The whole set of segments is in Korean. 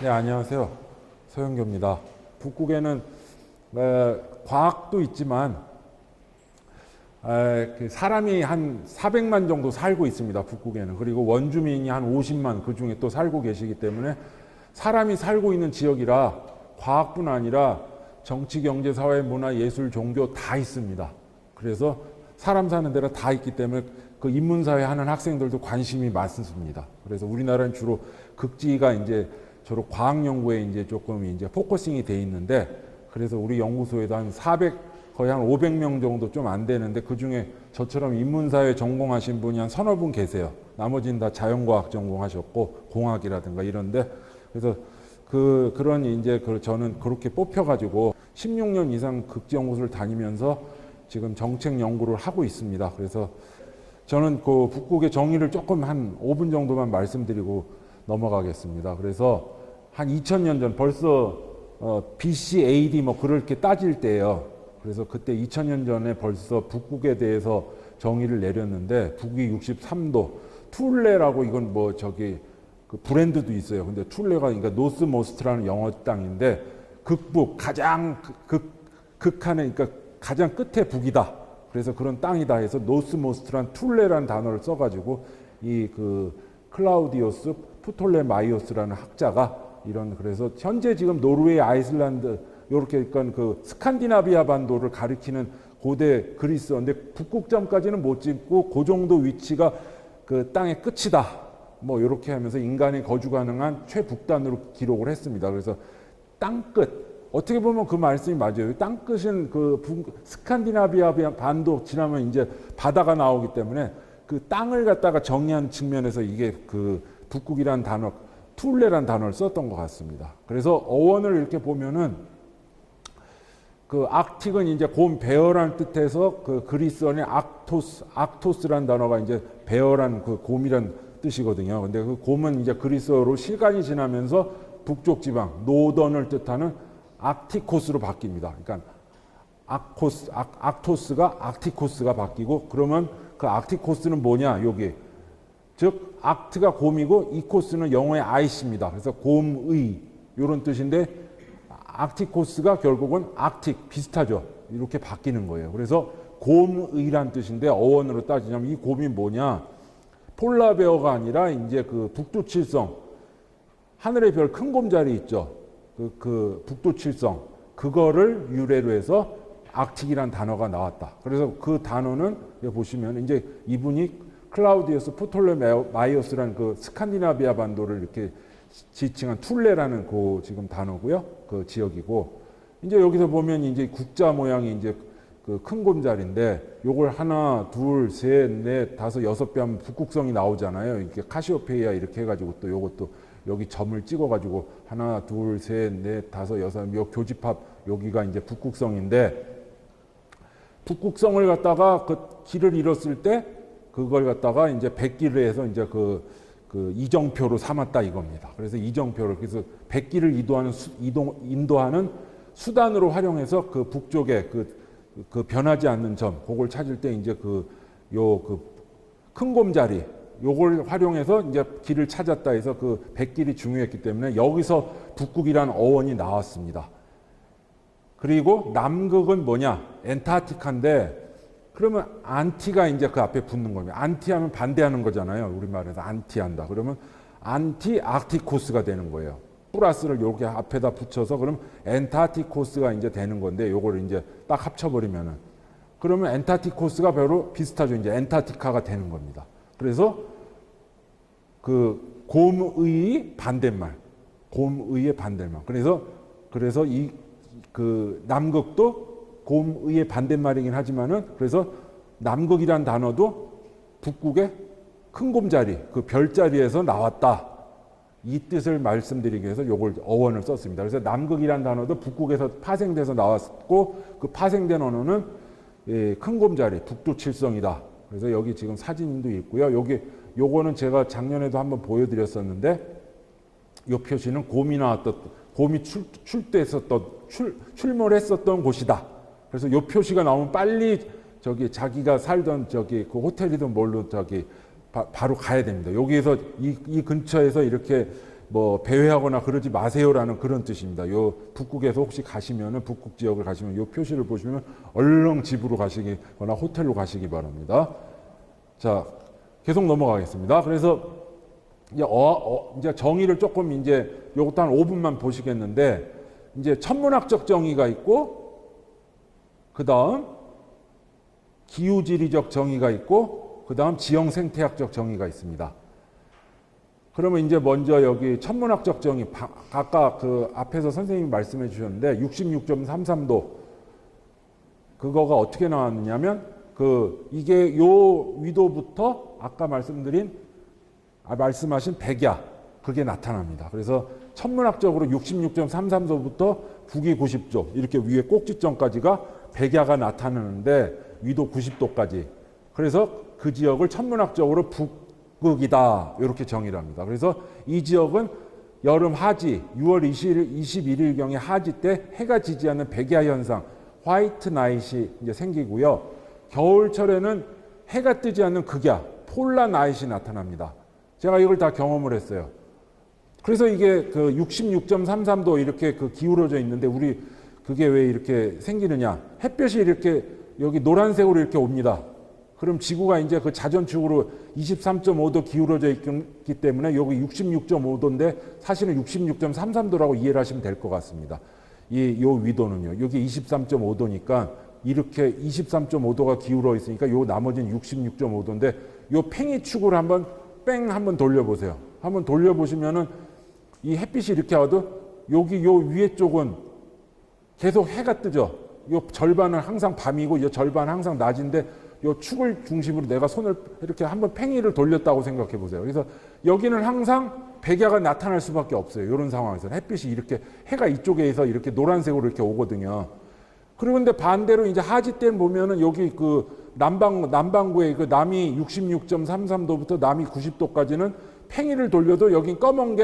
네, 안녕하세요. 서영교입니다. 북극에는 과학도 있지만 사람이 한 400만 정도 살고 있습니다. 북극에는. 그리고 원주민이 한 50만 그 중에 또 살고 계시기 때문에 사람이 살고 있는 지역이라 과학뿐 아니라 정치, 경제, 사회, 문화, 예술, 종교 다 있습니다. 그래서 사람 사는 데가 다 있기 때문에 그 인문사회 하는 학생들도 관심이 많습니다. 그래서 우리나라는 주로 극지가 이제 주로 과학 연구에 이제 조금 이제 포커싱이 돼 있는데, 그래서 우리 연구소에도 한 400, 거의 한 500명 정도 좀 안 되는데, 그 중에 저처럼 인문사회 전공하신 분이 한 서너 분 계세요. 나머지는 다 자연과학 전공하셨고, 공학이라든가 이런데, 그래서 그런 이제 저는 그렇게 뽑혀가지고 16년 이상 극지연구소를 다니면서 지금 정책 연구를 하고 있습니다. 그래서 저는 그 북극의 정의를 조금 한 5분 정도만 말씀드리고 넘어가겠습니다. 그래서 한 2000년 전 벌써 BC, AD 뭐 그렇게 따질 때예요. 그래서 그때 2000년 전에 벌써 북극에 대해서 정의를 내렸는데, 북위 63도 툴레라고, 이건 뭐 저기 그 브랜드도 있어요. 근데 툴레가 그러니까 노스모스트라는 영어 땅인데, 극북 가장 극한에, 그러니까 가장 끝에 북이다. 그래서 그런 땅이다 해서 노스모스트란 툴레라는 단어를 써가지고 이 클라우디오스 프톨레마이오스라는 학자가 그래서 현재 지금 노르웨이, 아이슬란드 요렇게 그러니까 그 스칸디나비아 반도를 가리키는 고대 그리스어인데, 북극점까지는 못 찍고 그 정도 위치가 그 땅의 끝이다. 뭐 요렇게 하면서 인간이 거주 가능한 최북단으로 기록을 했습니다. 그래서 땅끝, 어떻게 보면 그 말씀이 맞아요. 땅끝은 스칸디나비아 반도 지나면 이제 바다가 나오기 때문에 그 땅을 갖다가 정의한 측면에서 이게 그 북극이라는 단어, 툴레라는 단어를 썼던 것 같습니다. 그래서 어원을 이렇게 보면은 그 악틱은 이제 곰, 베어라는 뜻에서 그 그리스어의 악토스라는 단어가 이제 베어라는 그 곰이란 뜻이거든요. 근데 그 곰은 이제 그리스어로 시간이 지나면서 북쪽 지방, 노던을 뜻하는 악티코스로 바뀝니다. 그러니까 악토스가 악티코스가 바뀌고, 그러면 그 악티코스는 뭐냐, 여기. 즉, 악트가 곰이고, 이코스는 영어의 아이시입니다. 그래서 곰의, 이런 뜻인데, 악티코스가 결국은 악틱, 비슷하죠. 이렇게 바뀌는 거예요. 그래서 곰의란 뜻인데, 어원으로 따지자면 이 곰이 뭐냐, 폴라베어가 아니라 이제 그 북두칠성, 하늘의 별 큰 곰자리 있죠. 그 북두칠성, 그거를 유래로 해서 악틱이란 단어가 나왔다. 그래서 그 단어는 보시면 이제 이분이 클라우디우스 프톨레마이오스라는 그 스칸디나비아 반도를 이렇게 지칭한 툴레라는 그 지금 단어고요. 그 지역이고, 이제 여기서 보면 이제 국자 모양이 이제 그 큰 곰자리인데, 요걸 하나, 둘, 셋, 넷, 다섯, 여섯 배 하면 북극성이 나오잖아요. 이렇게 카시오페이아 이렇게 해가지고 또 요것도 여기 점을 찍어가지고 하나, 둘, 셋, 넷, 다섯, 여섯, 요 교집합 여기가 이제 북극성인데, 북극성을 갖다가 그 길을 잃었을 때 그걸 갖다가 이제 백기를 해서 이제 그 이정표로 삼았다 이겁니다. 그래서 이정표를, 그래서 백기를 인도하는 수단으로 활용해서 그 북쪽에 그 변하지 않는 점, 그걸 찾을 때 이제 큰 곰자리, 요걸 활용해서 이제 길을 찾았다 해서 그 백길이 중요했기 때문에 여기서 북극이라는 어원이 나왔습니다. 그리고 남극은 뭐냐? 엔타티카인데, 그러면 안티가 이제 그 앞에 붙는 겁니다. 안티하면 반대하는 거잖아요. 우리말에서 안티한다. 그러면 안티 아크티코스가 되는 거예요. 플러스를 이렇게 앞에다 붙여서 그럼 엔타티코스가 이제 되는 건데, 요걸 이제 딱 합쳐버리면은, 그러면 엔타티코스가 별로 비슷하죠. 이제 엔타티카가 되는 겁니다. 그래서 그 곰의 반대말, 곰의의 반대말. 그래서 이 그 남극도 곰의의 반대말이긴 하지만은, 그래서 남극이란 단어도 북극의 큰 곰자리, 그 별자리에서 나왔다. 이 뜻을 말씀드리기 위해서 요걸 어원을 썼습니다. 그래서 남극이란 단어도 북극에서 파생돼서 나왔고, 그 파생된 언어는 큰 곰자리, 북두칠성이다. 그래서 여기 지금 사진도 있고요. 요거는 제가 작년에도 한번 보여드렸었는데, 요 표시는 곰이 출몰했었던 곳이다. 그래서 요 표시가 나오면 빨리 자기가 살던 그 호텔이든 뭘로 바로 가야 됩니다. 여기에서 이 근처에서 이렇게 뭐 배회하거나 그러지 마세요라는 그런 뜻입니다. 요 북극에서 혹시 가시면은 북극 지역을 가시면 요 표시를 보시면 얼른 집으로 가시거나 호텔로 가시기 바랍니다. 자, 계속 넘어가겠습니다. 그래서 이제 정의를 조금 이제 요것도 한 5분만 보시겠는데 이제 천문학적 정의가 있고 그다음 기후지리적 정의가 있고 그다음 지형생태학적 정의가 있습니다. 그러면 이제 먼저 여기 천문학적 정의, 아까 그 앞에서 선생님이 말씀해 주셨는데 66.33도 그거가 어떻게 나왔느냐면 이게 요 위도부터 아까 말씀하신 백야 그게 나타납니다. 그래서 천문학적으로 66.33도부터 북위 90도 이렇게 위에 꼭지점까지가 백야가 나타나는데 위도 90도까지. 그래서 그 지역을 천문학적으로 북극이다 이렇게 정의를 합니다. 그래서 이 지역은 여름 하지 6월 21일경에 하지 때 해가 지지 않는 백야 현상 화이트 나잇이 이제 생기고요. 겨울철에는 해가 뜨지 않는 극야 폴라 나잇이 나타납니다. 제가 이걸 다 경험을 했어요. 그래서 이게 그 66.33도 이렇게 그 기울어져 있는데 우리 그게 왜 이렇게 생기느냐? 햇볕이 이렇게 여기 노란색으로 이렇게 옵니다. 그럼 지구가 이제 그 자전축으로 23.5도 기울어져 있기 때문에 여기 66.5도인데 사실은 66.33도라고 이해를 하시면 될 것 같습니다. 요 위도는요. 여기 23.5도니까 이렇게 23.5도가 기울어 있으니까 요 나머지는 66.5도인데 요 팽이축을 한번 돌려보세요. 한번 돌려보시면은 이 햇빛이 이렇게 와도 여기 요 위에 쪽은 계속 해가 뜨죠. 요 절반은 항상 밤이고 요 절반은 항상 낮인데 요 축을 중심으로 내가 손을 이렇게 한번 팽이를 돌렸다고 생각해 보세요. 그래서 여기는 항상 백야가 나타날 수밖에 없어요. 이런 상황에서 햇빛이 이렇게 해가 이쪽에서 이렇게 노란색으로 이렇게 오거든요. 그리고 근데 반대로 이제 하지 때는 보면은 여기 그 남반구의 그 남이 66.33도부터 남이 90도까지는 팽이를 돌려도 여긴 검은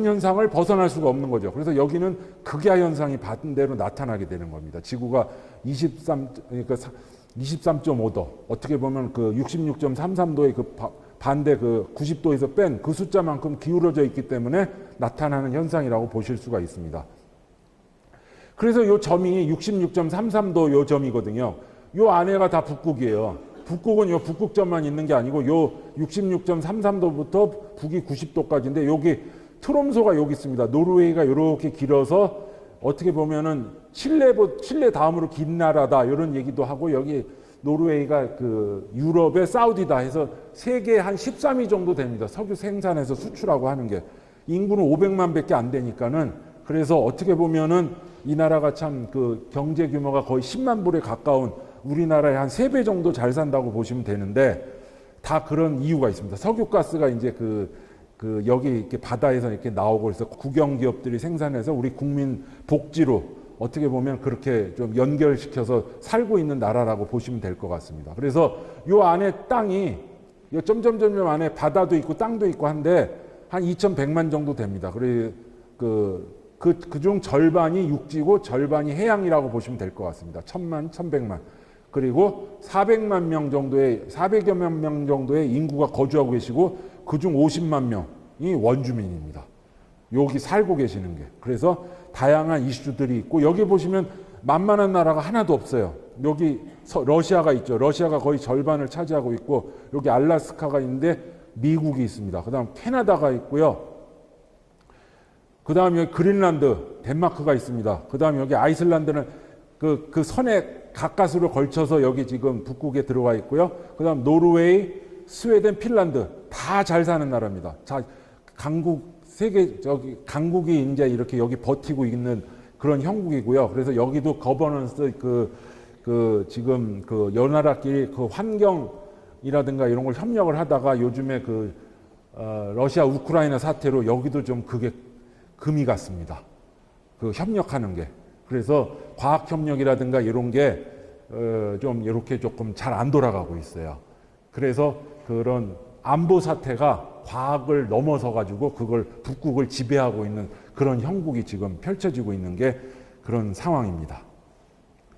현상을 벗어날 수가 없는 거죠. 그래서 여기는 극야 현상이 반대로 나타나게 되는 겁니다. 지구가 23.5도 어떻게 보면 그 66.33도의 그 반대 그 90도에서 뺀 그 숫자만큼 기울어져 있기 때문에 나타나는 현상이라고 보실 수가 있습니다. 그래서 요 점이 66.33도 요 점이거든요. 요 안에가 다 북극이에요. 북극은 요 북극점만 있는 게 아니고 요 66.33도부터 북위 90도까지인데 여기 트롬소가 여기 있습니다. 노르웨이가 이렇게 길어서 어떻게 보면은 칠레 다음으로 긴 나라다 이런 얘기도 하고 여기 노르웨이가 그 유럽의 사우디다 해서 세계 한 13위 정도 됩니다. 석유 생산해서 수출하고 하는 게 인구는 500만 밖에 안 되니까는 그래서 어떻게 보면은 이 나라가 참 그 경제 규모가 거의 10만 불에 가까운 우리나라의 한 3배 정도 잘 산다고 보시면 되는데 다 그런 이유가 있습니다. 석유가스가 이제 여기 이렇게 바다에서 이렇게 나오고 그래서 국영 기업들이 생산해서 우리 국민 복지로 어떻게 보면 그렇게 좀 연결시켜서 살고 있는 나라라고 보시면 될 것 같습니다. 그래서 요 안에 땅이 요 점점점 안에 바다도 있고 땅도 있고 한데 한 2,100만 정도 됩니다. 그래 그중 절반이 육지고 절반이 해양이라고 보시면 될 것 같습니다. 1,000만, 1,100만. 그리고 400만 명 정도의 400여 명 정도의 인구가 거주하고 계시고 그중 50만 명이 원주민입니다. 여기 살고 계시는 게. 그래서 다양한 이슈들이 있고 여기 보시면 만만한 나라가 하나도 없어요. 여기 러시아가 있죠. 러시아가 거의 절반을 차지하고 있고 여기 알라스카가 있는데 미국이 있습니다. 그다음 캐나다가 있고요. 그다음 여기 그린란드, 덴마크가 있습니다. 그다음 여기 아이슬란드는 그 선에 가까스로 걸쳐서 여기 지금 북극에 들어가 있고요. 그다음 노르웨이, 스웨덴, 핀란드 다 잘 사는 나라입니다. 자, 강국이 이제 이렇게 여기 버티고 있는 그런 형국이고요. 그래서 여기도 거버넌스 지금 그 연나라끼리 그 환경이라든가 이런 걸 협력을 하다가 요즘에 러시아 우크라이나 사태로 여기도 좀 그게 금이 갔습니다. 그 협력하는 게. 그래서 과학 협력이라든가 이런 게 좀 이렇게 조금 잘 안 돌아가고 있어요. 그래서 그런 안보 사태가 과학을 넘어서 가지고 그걸 북극을 지배하고 있는 그런 형국이 지금 펼쳐지고 있는 게 그런 상황입니다.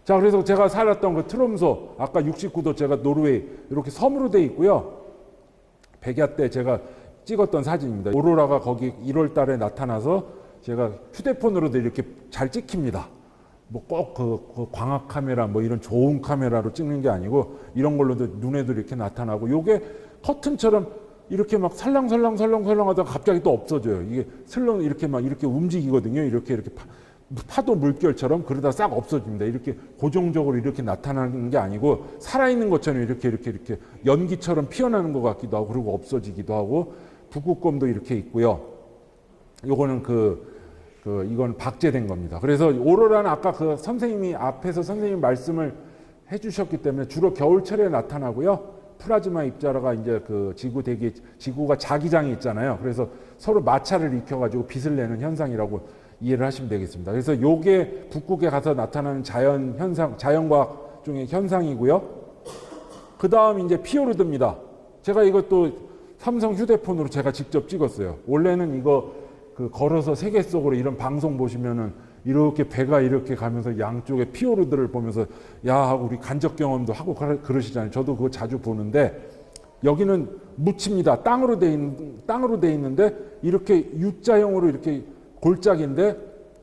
자, 그래서 제가 살았던 그 트롬소 아까 69도 제가 노르웨이 이렇게 섬으로 돼 있고요. 백야 때 제가 찍었던 사진입니다. 오로라가 거기 1월 달에 나타나서 제가 휴대폰으로도 이렇게 잘 찍힙니다. 뭐 꼭 그 광학 카메라 뭐 이런 좋은 카메라로 찍는 게 아니고 이런 걸로도 눈에도 이렇게 나타나고 요게 커튼처럼 이렇게 막 살랑살랑 하다가 갑자기 또 없어져요. 이게 슬렁 이렇게 막 이렇게 움직이거든요. 이렇게 파도 물결처럼 그러다 싹 없어집니다. 이렇게 고정적으로 이렇게 나타나는 게 아니고 살아있는 것처럼 이렇게 연기처럼 피어나는 것 같기도 하고 그리고 없어지기도 하고 북극곰도 이렇게 있고요. 요거는 이건 박제된 겁니다. 그래서 오로라는 아까 그 선생님이 앞에서 선생님 말씀을 해주셨기 때문에 주로 겨울철에 나타나고요. 플라즈마 입자가 이제 그 지구가 자기장이 있잖아요. 그래서 서로 마찰을 일으켜가지고 빛을 내는 현상이라고 이해를 하시면 되겠습니다. 그래서 요게 북극에 가서 나타나는 자연 현상, 자연과학 중의 현상이고요. 그 다음 이제 피오르드입니다. 제가 이것도 삼성 휴대폰으로 제가 직접 찍었어요. 원래는 이거 걸어서 세계 속으로 이런 방송 보시면은 이렇게 배가 이렇게 가면서 양쪽에 피오르드를 보면서 야 하고 우리 간접 경험도 하고 그러시잖아요. 저도 그거 자주 보는데 여기는 묻힙니다. 땅으로 돼 있는데 이렇게 U자형으로 이렇게 골짜기인데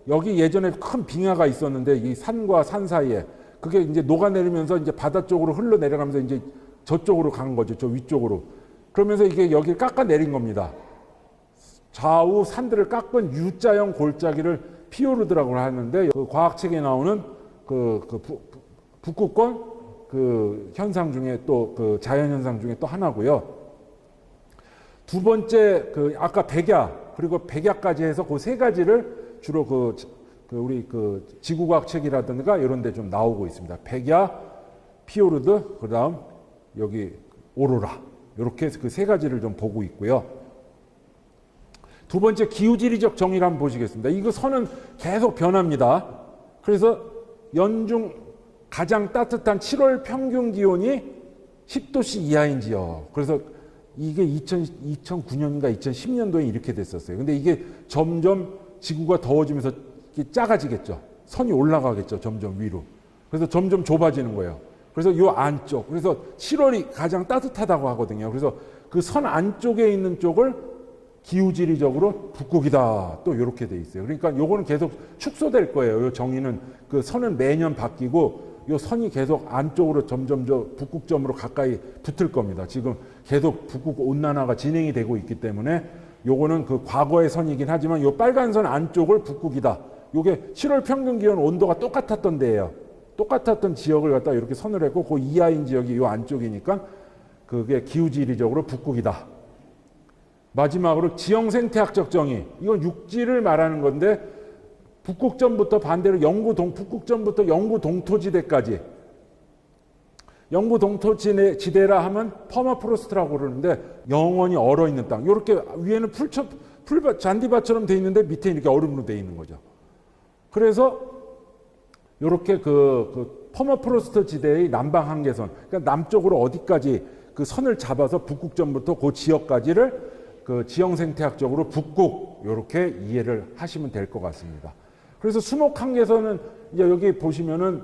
여기 예전에 큰 빙하가 있었는데 이 산과 산 사이에 그게 이제 녹아내리면서 이제 바다 쪽으로 흘러 내려가면서 이제 저쪽으로 간 거죠. 저 위쪽으로. 그러면서 이게 여기를 깎아 내린 겁니다. 좌우 산들을 깎은 U자형 골짜기를 피오르드라고 하는데 그 과학책에 나오는 북극권 현상 중에 또 그 자연 현상 중에 또 하나고요. 두 번째 아까 백야 그리고 백야까지 해서 그 세 가지를 주로 우리 지구과학 책이라든가 이런 데 좀 나오고 있습니다. 백야, 피오르드, 그다음 여기 오로라. 이렇게 그 세 가지를 좀 보고 있고요. 두 번째 기후지리적 정의를 한번 보시겠습니다. 이거 선은 계속 변합니다. 그래서 연중 가장 따뜻한 7월 평균 기온이 10도씨 이하인 지역. 그래서 이게 2009년인가 2010년도에 이렇게 됐었어요. 근데 이게 점점 지구가 더워지면서 작아지겠죠. 선이 올라가겠죠. 점점 위로. 그래서 점점 좁아지는 거예요. 그래서 요 안쪽. 그래서 7월이 가장 따뜻하다고 하거든요. 그래서 그 선 안쪽에 있는 쪽을 기후지리적으로 북극이다. 또 이렇게 돼 있어요. 그러니까 요거는 계속 축소될 거예요. 요 정의는 그 선은 매년 바뀌고 요 선이 계속 안쪽으로 점점 저 북극점으로 가까이 붙을 겁니다. 지금 계속 북극 온난화가 진행이 되고 있기 때문에 요거는 그 과거의 선이긴 하지만 요 빨간 선 안쪽을 북극이다. 요게 7월 평균 기온 온도가 똑같았던 데예요. 똑같았던 지역을 갖다 이렇게 선을 했고 그 이하인 지역이 요 안쪽이니까 그게 기후지리적으로 북극이다. 마지막으로 지형생태학적 정의. 이건 육지를 말하는 건데 북극점부터 반대로 북극점부터 영구 동토지대까지. 영구 동토지대라 하면 퍼마프로스트라고 그러는데 영원히 얼어있는 땅. 이렇게 위에는 잔디밭처럼 돼 있는데 밑에 이렇게 얼음으로 돼 있는 거죠. 그래서 이렇게 퍼마프로스트 지대의 남방 한계선. 그러니까 남쪽으로 어디까지 그 선을 잡아서 북극점부터 그 지역까지를 지형생태학적으로 북극 이렇게 이해를 하시면 될 것 같습니다. 그래서 수목 한계선은 이제 여기 보시면은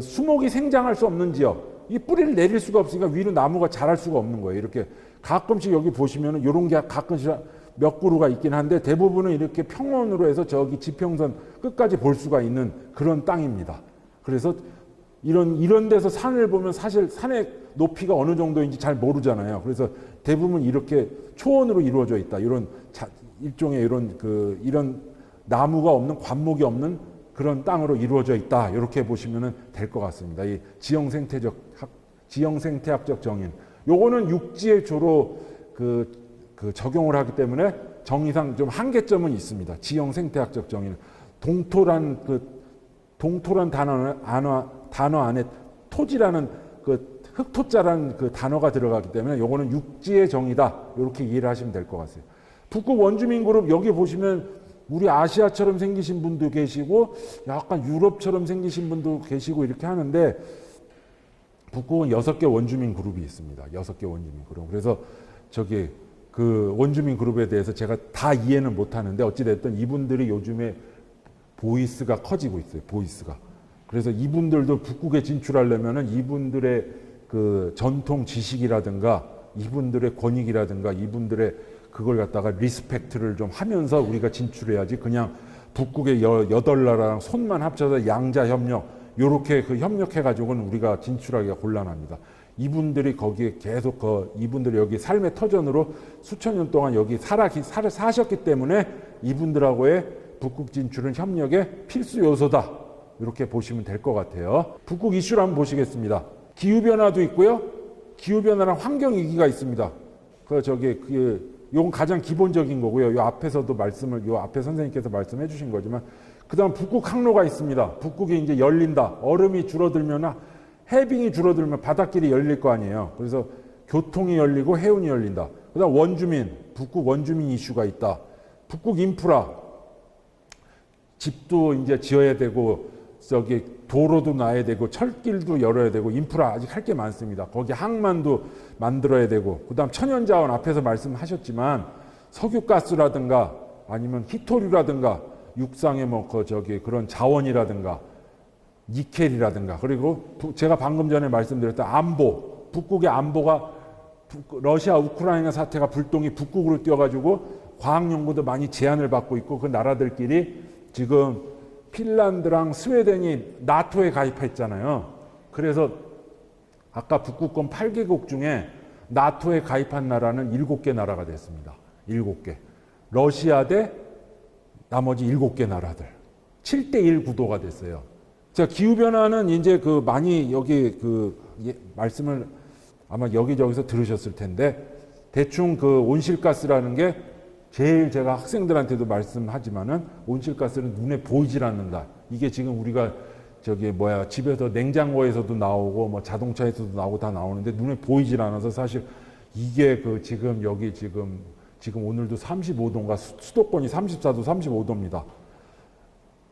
수목이 생장할 수 없는 지역, 이 뿌리를 내릴 수가 없으니까 위로 나무가 자랄 수가 없는 거예요. 이렇게 가끔씩 여기 보시면은 이런 게 가끔씩 몇 그루가 있긴 한데 대부분은 이렇게 평원으로 해서 저기 지평선 끝까지 볼 수가 있는 그런 땅입니다. 그래서 이런 데서 산을 보면 사실 산의 높이가 어느 정도인지 잘 모르잖아요. 그래서 대부분 이렇게 초원으로 이루어져 있다. 이런 일종의 이런 나무가 없는 관목이 없는 그런 땅으로 이루어져 있다. 이렇게 보시면 될 것 같습니다. 이 지형생태학적 정의. 요거는 육지에 주로 적용을 하기 때문에 정의상 좀 한계점은 있습니다. 지형생태학적 정의는 동토란 단어 안에 토지라는 흑토자라는 단어가 들어가기 때문에 요거는 육지의 정의다. 이렇게 이해를 하시면 될 것 같아요. 북극 원주민 그룹 여기 보시면 우리 아시아처럼 생기신 분도 계시고 약간 유럽처럼 생기신 분도 계시고 이렇게 하는데 북극은 6개 원주민 그룹이 있습니다. 6개 원주민 그룹. 그래서 그 원주민 그룹에 대해서 제가 다 이해는 못하는데 어찌됐든 이분들이 요즘에 보이스가 커지고 있어요. 보이스가. 그래서 이분들도 북극에 진출하려면은 이분들의 그 전통 지식이라든가 이분들의 권익이라든가 이분들의 그걸 갖다가 리스펙트를 좀 하면서 우리가 진출해야지 그냥 북극의 8나라랑 손만 합쳐서 양자 협력 요렇게 그 협력해 가지고는 우리가 진출하기가 곤란합니다. 이분들이 거기에 계속 이분들이 여기 삶의 터전으로 수천 년 동안 여기 사셨기 때문에 이분들하고의 북극 진출은 협력의 필수 요소다. 이렇게 보시면 될 것 같아요. 북극 이슈를 한번 보시겠습니다. 기후변화도 있고요. 기후변화랑 환경위기가 있습니다. 요건 가장 기본적인 거고요. 요 앞에서도 요 앞에 선생님께서 말씀해 주신 거지만, 그 다음 북극 항로가 있습니다. 북극이 이제 열린다. 얼음이 줄어들면, 해빙이 줄어들면 바닷길이 열릴 거 아니에요. 그래서 교통이 열리고 해운이 열린다. 그 다음 원주민, 북극 원주민 이슈가 있다. 북극 인프라, 집도 이제 지어야 되고, 도로도 놔야 되고, 철길도 열어야 되고, 인프라 아직 할 게 많습니다. 거기 항만도 만들어야 되고, 그 다음 천연자원 앞에서 말씀하셨지만, 석유가스라든가, 아니면 히토류라든가, 육상의 그런 자원이라든가, 니켈이라든가, 그리고 제가 방금 전에 말씀드렸던 안보, 북극의 안보가 러시아 우크라이나 사태가 불똥이 북극으로 뛰어가지고 과학 연구도 많이 제한을 받고 있고, 그 나라들끼리 지금 핀란드랑 스웨덴이 나토에 가입했잖아요. 그래서 아까 북극권 8개국 중에 나토에 가입한 나라는 7개 나라가 됐습니다. 7개. 러시아 대 나머지 7개 나라들. 7대1 구도가 됐어요. 자, 기후변화는 이제 많이 여기 말씀을 아마 여기저기서 들으셨을 텐데, 대충 온실가스라는 게 제일 제가 학생들한테도 말씀하지만은 온실가스는 눈에 보이질 않는다. 이게 지금 우리가 집에서 냉장고에서도 나오고 뭐 자동차에서도 나오고 다 나오는데 눈에 보이질 않아서 사실 이게 지금 오늘도 35도인가 수도권이 34도, 35도입니다.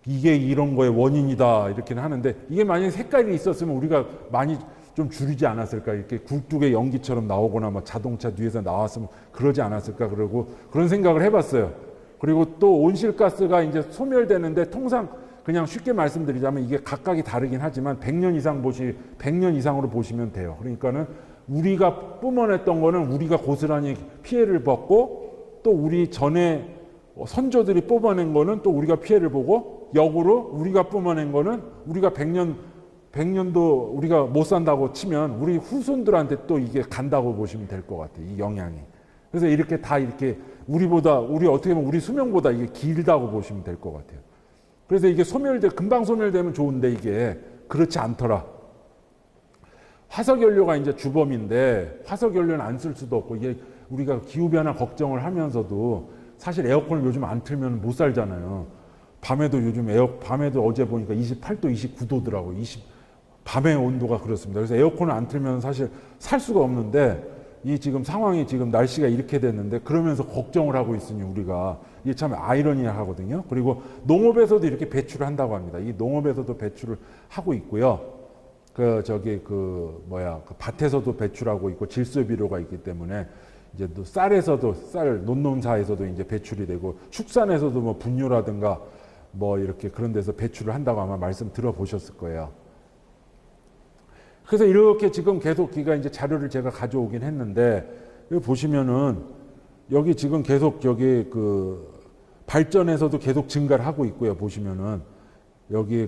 이게 이런 거의 원인이다 이렇게는 하는데, 이게 만약에 색깔이 있었으면 우리가 많이 좀 줄이지 않았을까, 이렇게 굴뚝의 연기처럼 나오거나 뭐 자동차 뒤에서 나왔으면 그러지 않았을까, 그러고 그런 생각을 해봤어요. 그리고 또 온실가스가 이제 소멸되는데, 통상 그냥 쉽게 말씀드리자면 이게 각각이 다르긴 하지만 100년 이상으로 보시면 돼요. 그러니까는 우리가 뿜어냈던 거는 우리가 고스란히 피해를 받고, 또 우리 전에 선조들이 뽑아낸 거는 또 우리가 피해를 보고, 역으로 우리가 뿜어낸 거는 우리가 100년도 우리가 못 산다고 치면 우리 후손들한테 또 이게 간다고 보시면 될 것 같아요. 이 영향이. 그래서 이렇게 다 이렇게 우리 어떻게 보면 우리 수명보다 이게 길다고 보시면 될 것 같아요. 그래서 이게 금방 소멸되면 좋은데 이게 그렇지 않더라. 화석연료가 이제 주범인데, 화석연료는 안 쓸 수도 없고, 이게 우리가 기후변화 걱정을 하면서도 사실 에어컨을 요즘 안 틀면 못 살잖아요. 밤에도 어제 보니까 28도, 29도더라고요. 밤의 온도가 그렇습니다. 그래서 에어컨을 안 틀면 사실 살 수가 없는데, 이 지금 상황이 지금 날씨가 이렇게 됐는데, 그러면서 걱정을 하고 있으니 우리가 이게 참 아이러니하거든요. 그리고 농업에서도 이렇게 배출을 한다고 합니다. 이 농업에서도 배출을 하고 있고요. 밭에서도 배출하고 있고, 질소비료가 있기 때문에 이제 또 논농사에서도 이제 배출이 되고, 축산에서도 뭐 분유라든가 뭐 이렇게 그런 데서 배출을 한다고 아마 말씀 들어보셨을 거예요. 그래서 이렇게 지금 계속 이제 자료를 제가 가져오긴 했는데, 여기 보시면은 여기 지금 계속 발전에서도 계속 증가를 하고 있고요. 보시면은 여기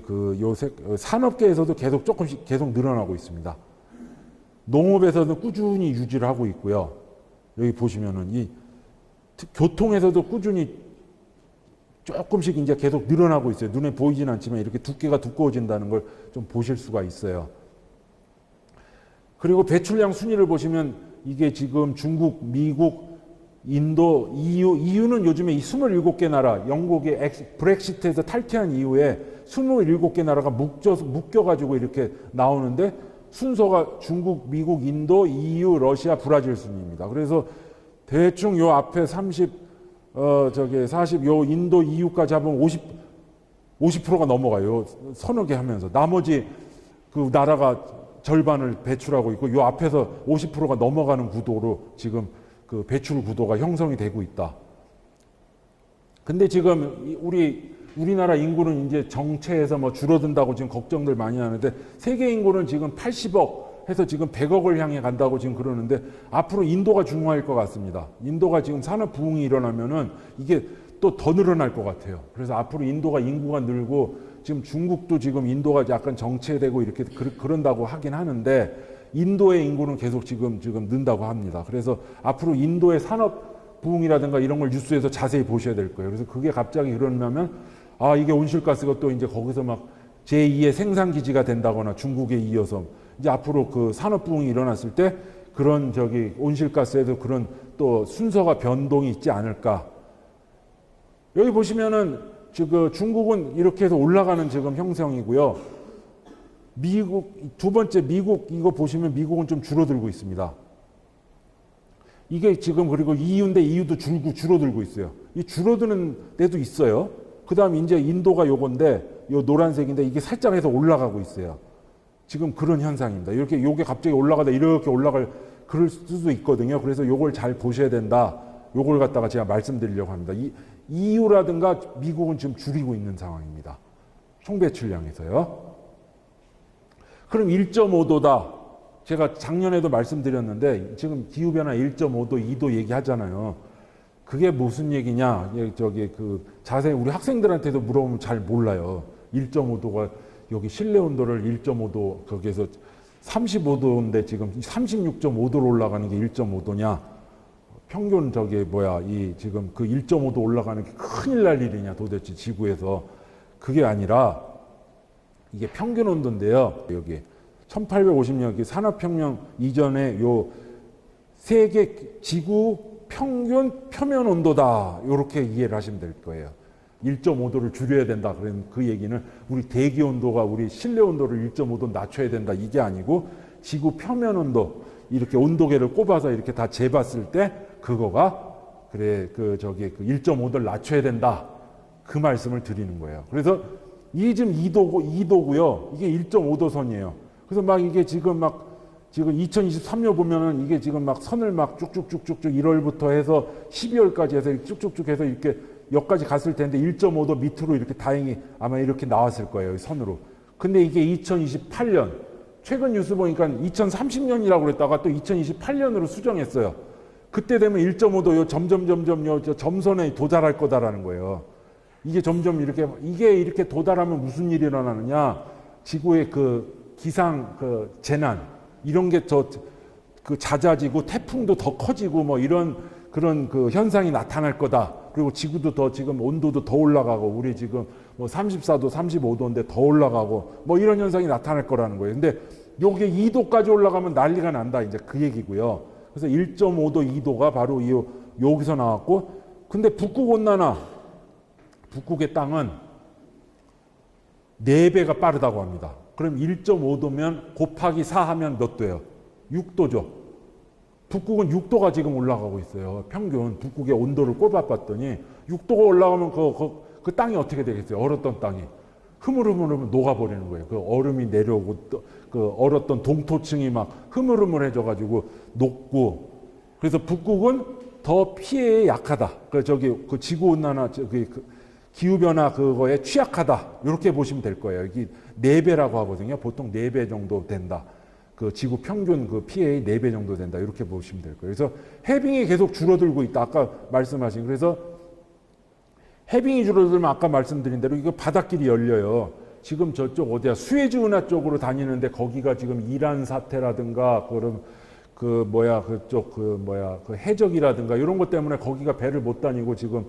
산업계에서도 조금씩 계속 늘어나고 있습니다. 농업에서도 꾸준히 유지를 하고 있고요. 여기 보시면은 교통에서도 꾸준히 조금씩 이제 계속 늘어나고 있어요. 눈에 보이진 않지만 이렇게 두께가 두꺼워진다는 걸 좀 보실 수가 있어요. 그리고 배출량 순위를 보시면 이게 지금 중국, 미국, 인도, EU는 요즘에 이 27개 나라, 영국이 브렉시트에서 탈퇴한 이후에 27개 나라가 묶여가지고 이렇게 나오는데, 순서가 중국, 미국, 인도, EU, 러시아, 브라질 순입니다. 그래서 대충 요 앞에 40, 요 인도, EU까지 하면 50%가 넘어가요. 서너 개 하면서. 나머지 그 나라가 절반을 배출하고 있고, 요 앞에서 50%가 넘어가는 구도로 지금 배출 구도가 형성이 되고 있다. 근데 지금 우리나라 인구는 이제 정체에서 뭐 줄어든다고 지금 걱정들 많이 하는데, 세계 인구는 지금 80억, 해서 지금 100억을 향해 간다고 지금 그러는데 앞으로 인도가 중요할 것 같습니다. 인도가 지금 산업 부흥이 일어나면은 이게 또 더 늘어날 것 같아요. 그래서 앞으로 인도가 인구가 늘고 지금 중국도 지금 인도가 약간 정체되고 이렇게 그런다고 하긴 하는데 인도의 인구는 계속 지금 는다고 합니다. 그래서 앞으로 인도의 산업 부흥이라든가 이런 걸 뉴스에서 자세히 보셔야 될 거예요. 그래서 그게 갑자기 그러냐면 이게 온실가스가 또 이제 거기서 막 제2의 생산 기지가 된다거나 중국에 이어서 이제 앞으로 그 산업 부흥이 일어났을 때 그런 온실가스에도 그런 또 순서가 변동이 있지 않을까. 여기 보시면은 지금 중국은 이렇게 해서 올라가는 지금 형성이고요. 미국 두 번째 미국 이거 보시면 미국은 좀 줄어들고 있습니다. 이게 지금 그리고 EU인데 EU도 줄어들고 있어요. 이 줄어드는 데도 있어요. 그다음 이제 인도가 요건데 요 노란색인데 이게 살짝 해서 올라가고 있어요. 지금 그런 현상입니다. 요게 갑자기 올라가다 이렇게 올라갈 그럴 수도 있거든요. 그래서 요걸 잘 보셔야 된다. 요걸 갖다가 제가 말씀드리려고 합니다. EU라든가 미국은 지금 줄이고 있는 상황입니다. 총 배출량에서요. 그럼 1.5도다. 제가 작년에도 말씀드렸는데 지금 기후변화 1.5도, 2도 얘기하잖아요. 그게 무슨 얘기냐? 자세히 우리 학생들한테도 물어보면 잘 몰라요. 1.5도가 여기 실내 온도를 1.5도 거기에서 35도인데 지금 36.5도로 올라가는 게 1.5도냐? 평균 지금 그 1.5도 올라가는 게 큰일 날 일이냐 도대체 지구에서. 그게 아니라 이게 평균 온도인데요. 여기 1850년 산업혁명 이전에 요 세계 지구 평균 표면 온도다. 이렇게 이해를 하시면 될 거예요. 1.5도를 줄여야 된다. 그런 그 얘기는 우리 대기 온도가 우리 실내 온도를 1.5도 낮춰야 된다. 이게 아니고 지구 표면 온도 이렇게 온도계를 꼽아서 이렇게 다 재봤을 때 그거가 그래 그 1.5도를 낮춰야 된다. 그 말씀을 드리는 거예요. 그래서 이게 지금 2도고요. 이게 1.5도 선이에요. 그래서 막 이게 지금 2023년 보면은 이게 지금 막 선을 막 쭉쭉쭉쭉 1월부터 해서 12월까지 해서 쭉쭉쭉 해서 이렇게 여기까지 갔을 텐데 1.5도 밑으로 이렇게 다행히 아마 이렇게 나왔을 거예요. 선으로. 근데 이게 2028년 최근 뉴스 보니까 2030년이라고 그랬다가 또 2028년으로 수정했어요. 그때 되면 1.5도 점점 점선에 도달할 거다라는 거예요. 이게 점점 이렇게 도달하면 무슨 일이 일어나느냐? 지구의 그 기상 재난 이런 게 잦아지고 태풍도 더 커지고 뭐 이런 그런 그 현상이 나타날 거다. 그리고 지구도 더 지금 온도도 더 올라가고 우리 지금 뭐 34도, 35도인데 더 올라가고 뭐 이런 현상이 나타날 거라는 거예요. 근데 요게 2도까지 올라가면 난리가 난다. 이제 그 얘기고요. 그래서 1.5도, 2도가 바로 여기서 나왔고, 근데 북극 온난화, 북극의 땅은 4배가 빠르다고 합니다. 그럼 1.5도면 곱하기 4 하면 몇 도예요? 6도죠. 북극은 6도가 지금 올라가고 있어요. 평균 북극의 온도를 꼽아봤더니 6도가 올라가면 그 땅이 어떻게 되겠어요? 얼었던 땅이 흐물흐물 녹아버리는 거예요. 그 얼음이 내려오고 그 얼었던 동토층이 막 흐물흐물해져가지고 녹고, 그래서 북극은 더 피해에 약하다. 그 지구 온난화 기후 변화 그거에 취약하다. 이렇게 보시면 될 거예요. 이게 4배라고 하거든요. 보통 4배 정도 된다. 그 지구 평균 그 피해의 4배 정도 된다. 이렇게 보시면 될 거예요. 그래서 해빙이 계속 줄어들고 있다. 아까 말씀하신. 그래서 해빙이 줄어들면 아까 말씀드린 대로 이거 바닷길이 열려요. 지금 저쪽 어디야? 수에즈 운하 쪽으로 다니는데 거기가 지금 이란 사태라든가 그 해적이라든가 이런 것 때문에 거기가 배를 못 다니고 지금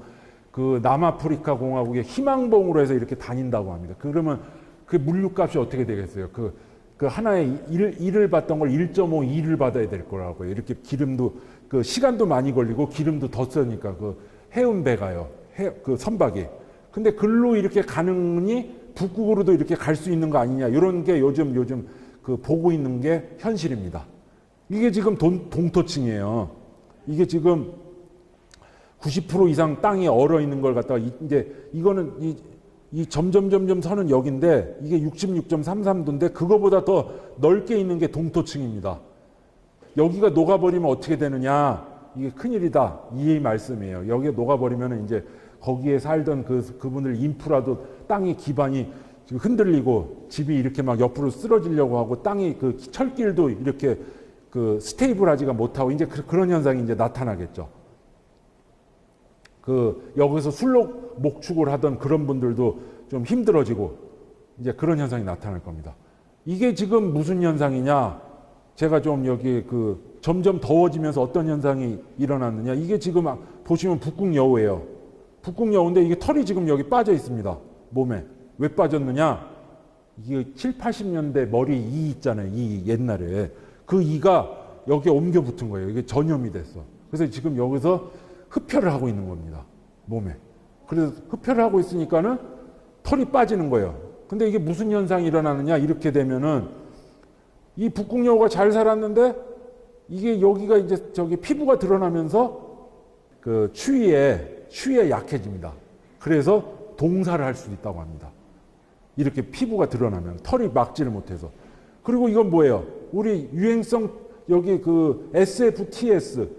그 남아프리카 공화국의 희망봉으로 해서 이렇게 다닌다고 합니다. 그러면 그 물류값이 어떻게 되겠어요? 그 하나의 일을 받던 걸 1.5, 2를 받아야 될 거라고요. 이렇게 기름도 그 시간도 많이 걸리고 기름도 더 쓰니까 그 해운배가요. 그 선박이. 근데 글로 이렇게 가느니 북극으로도 이렇게 갈 수 있는 거 아니냐. 이런 게 요즘 그 보고 있는 게 현실입니다. 이게 지금 동토층이에요. 이게 지금 90% 이상 땅이 얼어 있는 걸 갖다가 이제 이거는 이 점점 선은 여기인데 이게 66.33도인데 그거보다 더 넓게 있는 게 동토층입니다. 여기가 녹아버리면 어떻게 되느냐? 이게 큰일이다. 이 말씀이에요. 여기가 녹아버리면 이제 거기에 살던 그분들 인프라도 땅의 기반이 지금 흔들리고 집이 이렇게 막 옆으로 쓰러지려고 하고 땅이 그 철길도 이렇게 그 스테이블하지가 못하고 이제 그런 현상이 이제 나타나겠죠. 그 여기서 술록 목축을 하던 그런 분들도 좀 힘들어지고 이제 그런 현상이 나타날 겁니다. 이게 지금 무슨 현상이냐? 제가 좀 여기 그 점점 더워지면서 어떤 현상이 일어났느냐? 이게 지금 보시면 북극여우예요. 북극여우인데 이게 털이 지금 여기 빠져 있습니다. 몸에. 왜 빠졌느냐? 이게 7, 80년대 머리 이 있잖아요. 이 옛날에. 그 이가 여기에 옮겨 붙은 거예요. 이게 전염이 됐어. 그래서 지금 여기서 흡혈을 하고 있는 겁니다. 몸에. 그래서 흡혈을 하고 있으니까는 털이 빠지는 거예요. 근데 이게 무슨 현상이 일어나느냐? 이렇게 되면은 이 북극여우가 잘 살았는데 이게 여기가 이제 저기 피부가 드러나면서 그 추위에 약해집니다. 그래서 동사를 할 수 있다고 합니다. 이렇게 피부가 드러나면 털이 막지를 못해서. 그리고 이건 뭐예요? 우리 유행성 여기 그 SFTS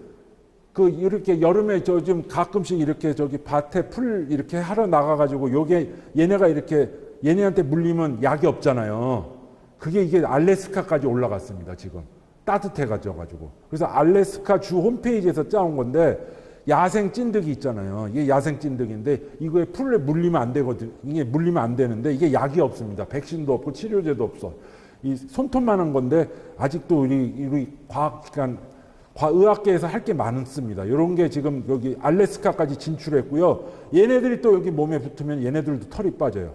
그 이렇게 여름에 저 좀 가끔씩 이렇게 저기 밭에 풀 이렇게 하러 나가가지고 요게 얘네가 이렇게 얘네한테 물리면 약이 없잖아요. 그게 이게 알래스카까지 올라갔습니다. 지금 따뜻해가지고. 그래서 알래스카 주 홈페이지에서 짜온 건데 야생 찐득이 있잖아요. 이게 야생 찐득인데 이거에 풀에 물리면 안 되거든. 이게 물리면 안 되는데 이게 약이 없습니다. 백신도 없고 치료제도 없어. 이 손톱만한 건데 아직도 우리 의학계에서 할 게 많습니다. 이런 게 지금 여기 알래스카까지 진출했고요. 얘네들이 또 여기 몸에 붙으면 얘네들도 털이 빠져요.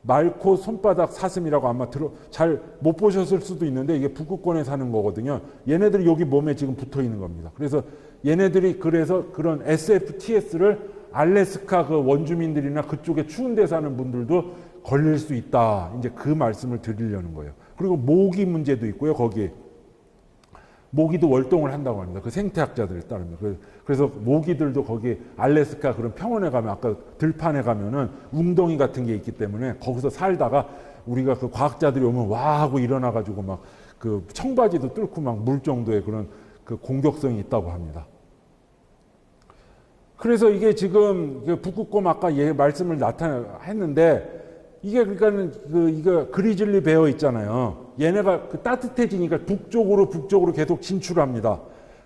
말코 손바닥 사슴이라고 아마 잘 못 보셨을 수도 있는데 이게 북극권에 사는 거거든요. 얘네들이 여기 몸에 지금 붙어 있는 겁니다. 그래서 얘네들이 그래서 그런 SFTS를 알래스카 그 원주민들이나 그쪽에 추운 데 사는 분들도 걸릴 수 있다. 이제 그 말씀을 드리려는 거예요. 그리고 모기 문제도 있고요. 거기 모기도 월동을 한다고 합니다. 그 생태학자들에 따르면. 그래서 모기들도 거기 알래스카 그런 평원에 가면 아까 들판에 가면은 웅덩이 같은 게 있기 때문에 거기서 살다가 우리가 그 과학자들이 오면 와 하고 일어나가지고 막 그 청바지도 뚫고 막 물 정도의 그런 그 공격성이 있다고 합니다. 그래서 이게 지금 북극곰 아까 말씀을 했는데 이게 그러니까는 이거 그리즐리 베어 있잖아요. 얘네가 그 따뜻해지니까 북쪽으로 계속 진출합니다.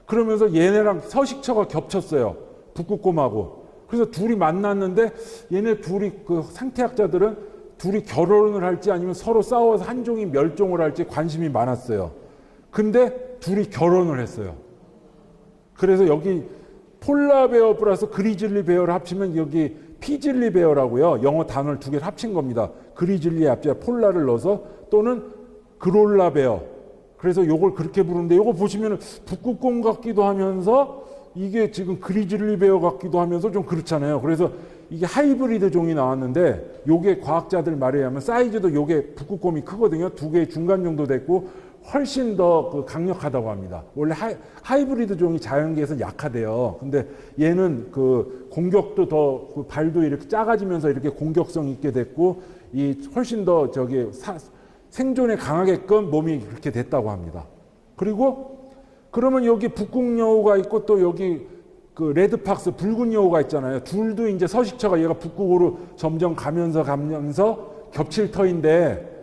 그러면서 얘네랑 서식처가 겹쳤어요. 북극곰하고. 그래서 둘이 만났는데 얘네 둘이 그 생태학자들은 둘이 결혼을 할지 아니면 서로 싸워서 한 종이 멸종을 할지 관심이 많았어요. 근데 둘이 결혼을 했어요. 그래서 여기 폴라베어 플러스 그리즐리 베어를 합치면 여기 피즐리 베어라고요. 영어 단어를 두 개를 합친 겁니다. 그리즐리 앞에 폴라를 넣어서 또는 그롤라 베어. 그래서 요걸 그렇게 부르는데 요거 보시면 북극곰 같기도 하면서 이게 지금 그리즐리 베어 같기도 하면서 좀 그렇잖아요. 그래서 이게 하이브리드 종이 나왔는데 요게 과학자들 말에 의하면 사이즈도 요게 북극곰이 크거든요. 두 개 중간 정도 됐고 훨씬 더 그 강력하다고 합니다. 원래 하이브리드 종이 자연계에서 약하대요. 근데 얘는 그 공격도 더 그 발도 이렇게 작아지면서 이렇게 공격성 있게 됐고 이 훨씬 더 저기 생존에 강하게끔 몸이 그렇게 됐다고 합니다. 그리고 그러면 여기 북극여우가 있고 또 여기 그 레드팍스 붉은 여우가 있잖아요. 둘도 이제 서식처가 얘가 북극으로 점점 가면서 겹칠 터인데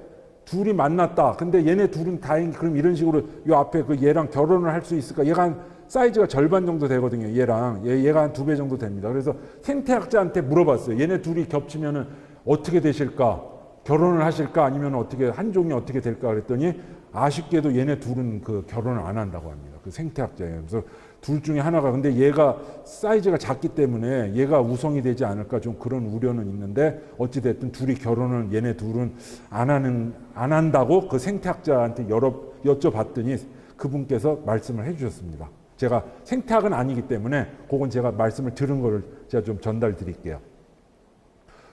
둘이 만났다. 근데 얘네 둘은 다행히 그럼 이런 식으로 요 앞에 그 얘랑 결혼을 할 수 있을까? 얘가 한 사이즈가 절반 정도 되거든요. 얘가 한 2배 정도 됩니다. 그래서 생태학자한테 물어봤어요. 얘네 둘이 겹치면은 어떻게 되실까? 결혼을 하실까? 아니면 어떻게 한 종이 어떻게 될까? 그랬더니 아쉽게도 얘네 둘은 그 결혼을 안 한다고 합니다. 그 생태학자예요. 그래서 둘 중에 하나가 근데 얘가 사이즈가 작기 때문에 얘가 우성이 되지 않을까 좀 그런 우려는 있는데 어찌 됐든 둘이 결혼을 얘네 둘은 안 한다고 그 생태학자한테 여쭤봤더니 그분께서 말씀을 해주셨습니다. 제가 생태학은 아니기 때문에 그건 제가 말씀을 들은 거를 제가 좀 전달 드릴게요.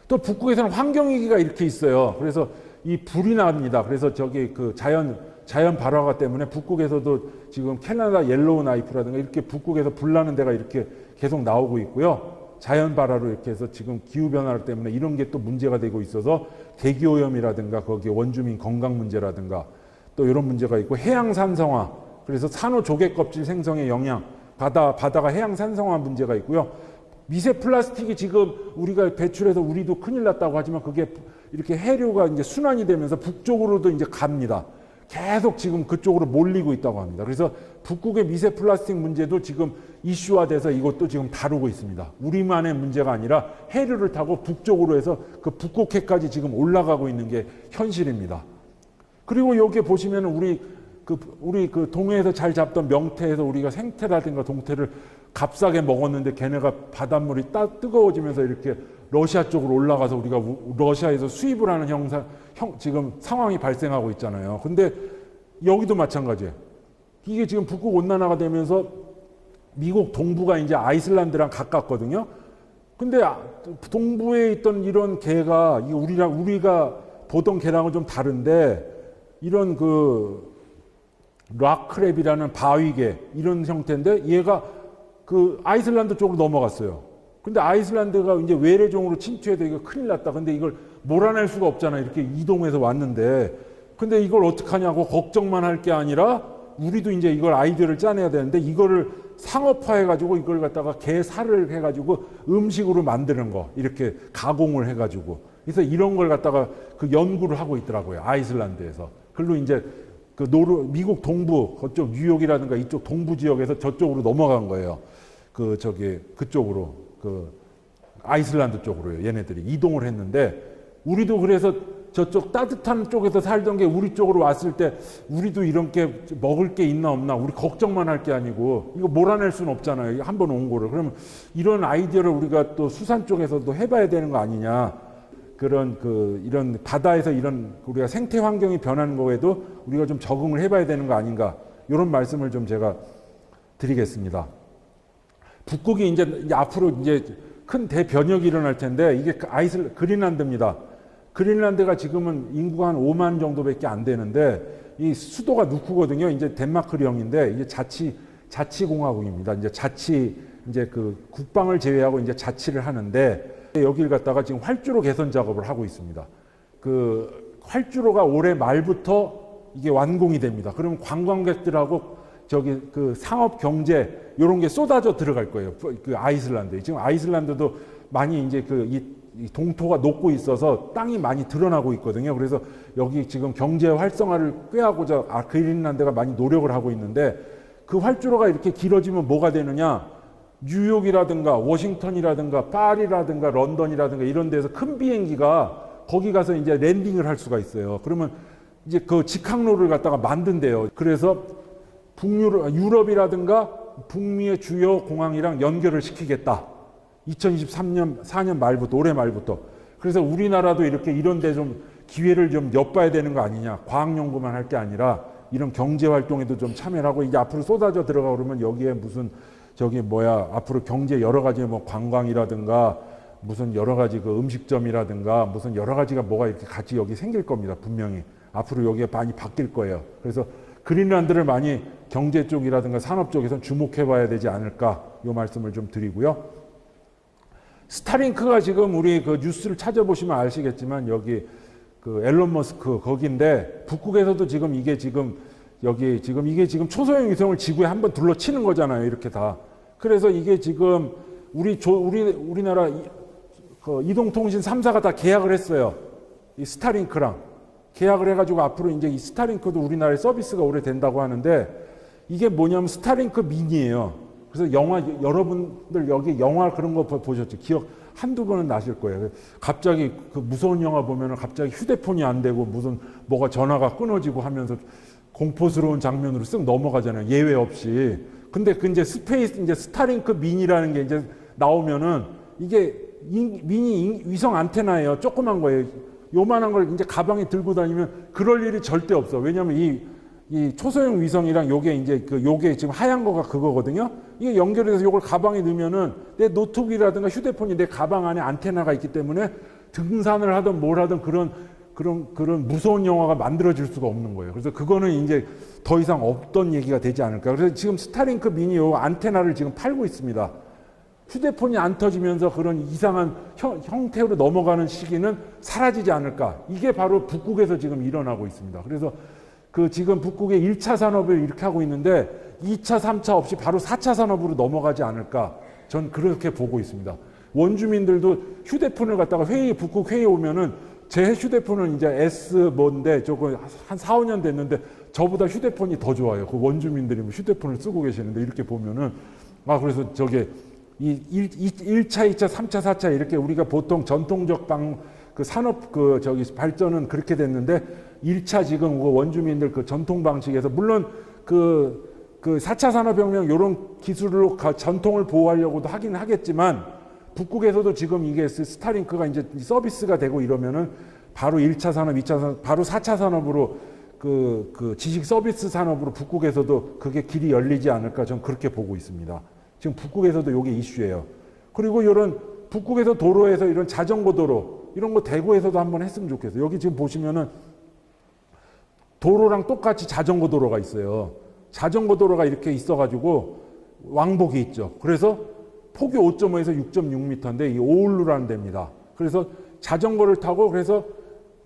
또 북극에서는 환경위기가 이렇게 있어요. 그래서 이 불이 납니다. 그래서 저기 그 자연 발화가 때문에 북극에서도 지금 캐나다 옐로우 나이프라든가 이렇게 북극에서 불나는 데가 이렇게 계속 나오고 있고요. 자연 발화로 이렇게 해서 지금 기후 변화 때문에 이런 게 또 문제가 되고 있어서 대기 오염이라든가 거기 원주민 건강 문제라든가 또 이런 문제가 있고 해양 산성화. 그래서 산호 조개 껍질 생성의 영향, 바다가 해양 산성화 문제가 있고요. 미세 플라스틱이 지금 우리가 배출해서 우리도 큰일 났다고 하지만 그게 이렇게 해류가 이제 순환이 되면서 북쪽으로도 이제 갑니다. 계속 지금 그쪽으로 몰리고 있다고 합니다. 그래서 북극의 미세 플라스틱 문제도 지금 이슈화돼서 이것도 지금 다루고 있습니다. 우리만의 문제가 아니라 해류를 타고 북쪽으로 해서 그 북극해까지 지금 올라가고 있는 게 현실입니다. 그리고 여기에 보시면 우리 그 동해에서 잘 잡던 명태에서 우리가 생태라든가 동태를 값싸게 먹었는데 걔네가 바닷물이 뜨거워지면서 이렇게 러시아 쪽으로 올라가서 우리가 러시아에서 수입을 하는 지금 상황이 발생하고 있잖아요. 근데 여기도 마찬가지예요. 이게 지금 북극 온난화가 되면서 미국 동부가 이제 아이슬란드랑 가깝거든요. 근데 동부에 있던 이런 개가 우리가 보던 개랑은 좀 다른데 이런 그 락크랩이라는 바위개 이런 형태인데 얘가 그 아이슬란드 쪽으로 넘어갔어요. 근데 아이슬란드가 이제 외래종으로 침투해도 이거 큰일 났다. 근데 이걸 몰아낼 수가 없잖아요. 이렇게 이동해서 왔는데. 근데 이걸 어떡하냐고 걱정만 할 게 아니라 우리도 이제 이걸 아이디어를 짜내야 되는데 이거를 상업화해가지고 이걸 갖다가 게살을 해가지고 음식으로 만드는 거 이렇게 가공을 해가지고 그래서 이런 걸 갖다가 그 연구를 하고 있더라고요. 아이슬란드에서. 그걸로 이제 그 미국 동부 그쪽 뉴욕이라든가 이쪽 동부 지역에서 저쪽으로 넘어간 거예요. 그쪽으로 그 아이슬란드 쪽으로요. 얘네들이 이동을 했는데 우리도 그래서 저쪽 따뜻한 쪽에서 살던 게 우리 쪽으로 왔을 때 우리도 이런 게 먹을 게 있나 없나 우리 걱정만 할 게 아니고 이거 몰아낼 수는 없잖아요. 한 번 온 거를. 그러면 이런 아이디어를 우리가 또 수산 쪽에서도 해봐야 되는 거 아니냐. 이런 바다에서 이런 우리가 생태 환경이 변하는 거에도 우리가 좀 적응을 해봐야 되는 거 아닌가. 이런 말씀을 좀 제가 드리겠습니다. 북극이 이제 앞으로 이제 큰 대변혁이 일어날 텐데 이게 그린란드입니다. 그린란드가 지금은 인구가 한 5만 정도밖에 안 되는데 이 수도가 누크거든요. 이제 덴마크령인데 이게 자치공화국입니다. 이제 그 국방을 제외하고 이제 자치를 하는데 여기를 갖다가 지금 활주로 개선 작업을 하고 있습니다. 그 활주로가 올해 말부터 이게 완공이 됩니다. 그러면 관광객들하고 그 상업 경제 이런 게 쏟아져 들어갈 거예요. 그 아이슬란드에. 지금 아이슬란드도 많이 이제 이 동토가 녹고 있어서 땅이 많이 드러나고 있거든요. 그래서 여기 지금 경제 활성화를 꾀하고자 그린란드가 많이 노력을 하고 있는데 그 활주로가 이렇게 길어지면 뭐가 되느냐? 뉴욕이라든가 워싱턴이라든가 파리라든가 런던이라든가 이런 데서 큰 비행기가 거기 가서 이제 랜딩을 할 수가 있어요. 그러면 이제 그 직항로를 갖다가 만든대요. 그래서 유럽이라든가 북미의 주요 공항이랑 연결을 시키겠다. 2023년 4년 말부터 올해 말부터. 그래서 우리나라도 이런 데 좀 기회를 좀 엿봐야 되는 거 아니냐. 과학 연구만 할 게 아니라 이런 경제 활동에도 좀 참여를 하고 이제 앞으로 쏟아져 들어가 그러면 여기에 무슨 앞으로 경제 여러 가지 뭐 관광이라든가 무슨 여러 가지 그 음식점이라든가 무슨 여러 가지가 뭐가 이렇게 같이 여기 생길 겁니다. 분명히. 앞으로 여기에 많이 바뀔 거예요. 그래서 그린란드를 많이 경제 쪽이라든가 산업 쪽에서 주목해 봐야 되지 않을까 이 말씀을 좀 드리고요. 스타링크가 지금 우리 그 뉴스를 찾아보시면 아시겠지만 여기 그 앨런 머스크 거기인데 북극에서도 지금 이게 지금 초소형 위성을 지구에 한번 둘러치는 거잖아요. 이렇게 다. 그래서 이게 지금 우리나라 이동통신 3사가 다 계약을 했어요. 이 스타링크랑 계약을 해가지고 앞으로 이제 이 스타링크도 우리나라에 서비스가 오래 된다고 하는데 이게 뭐냐면 스타링크 미니예요. 그래서 여러분들 여기 영화 그런 거 보셨죠? 기억 한두 번은 나실 거예요. 갑자기 그 무서운 영화 보면은 갑자기 휴대폰이 안 되고 무슨 뭐가 전화가 끊어지고 하면서 공포스러운 장면으로 쓱 넘어가잖아요. 예외 없이. 근데 그 이제 스타링크 미니라는 게 이제 나오면은 이게 미니 위성 안테나예요. 조그만 거예요. 요만한 걸 이제 가방에 들고 다니면 그럴 일이 절대 없어. 왜냐면 이 초소형 위성이랑 요게 지금 하얀 거가 그거거든요. 이게 연결해서 요걸 가방에 넣으면은 내 노트북이라든가 휴대폰이 내 가방 안에 안테나가 있기 때문에 등산을 하든 뭘 하든 그런 무서운 영화가 만들어질 수가 없는 거예요. 그래서 그거는 이제 더 이상 없던 얘기가 되지 않을까. 그래서 지금 스타링크 미니 요 안테나를 지금 팔고 있습니다. 휴대폰이 안 터지면서 그런 이상한 형태로 넘어가는 시기는 사라지지 않을까. 이게 바로 북극에서 지금 일어나고 있습니다. 그래서 지금 북극의 1차 산업을 이렇게 하고 있는데 2차, 3차 없이 바로 4차 산업으로 넘어가지 않을까. 전 그렇게 보고 있습니다. 원주민들도 휴대폰을 갖다가 북극 회의에 오면은 제 휴대폰은 이제 S 뭔데 조금 한 4, 5년 됐는데 저보다 휴대폰이 더 좋아요. 그 원주민들이 휴대폰을 쓰고 계시는데 이렇게 보면은 그래서 저게 이 1차, 2차, 3차, 4차 이렇게 우리가 보통 전통적 그 산업 발전은 그렇게 됐는데 1차 지금 원주민들 그 전통 방식에서 물론 그 4차 산업혁명 이런 기술로 전통을 보호하려고도 하긴 하겠지만 북극에서도 지금 이게 스타링크가 이제 서비스가 되고 이러면은 바로 1차 산업, 2차 산업, 바로 4차 산업으로 그 지식 서비스 산업으로 북극에서도 그게 길이 열리지 않을까 저는 그렇게 보고 있습니다. 지금 북극에서도 이게 이슈예요. 그리고 이런 북극에서 도로에서 이런 자전거 도로 이런 거 대구에서도 한번 했으면 좋겠어요. 여기 지금 보시면은 도로랑 똑같이 자전거 도로가 있어요. 자전거 도로가 이렇게 있어가지고 왕복이 있죠. 그래서 폭이 5.5에서 6.6m인데 이 오울루라는 데입니다. 그래서 자전거를 타고 그래서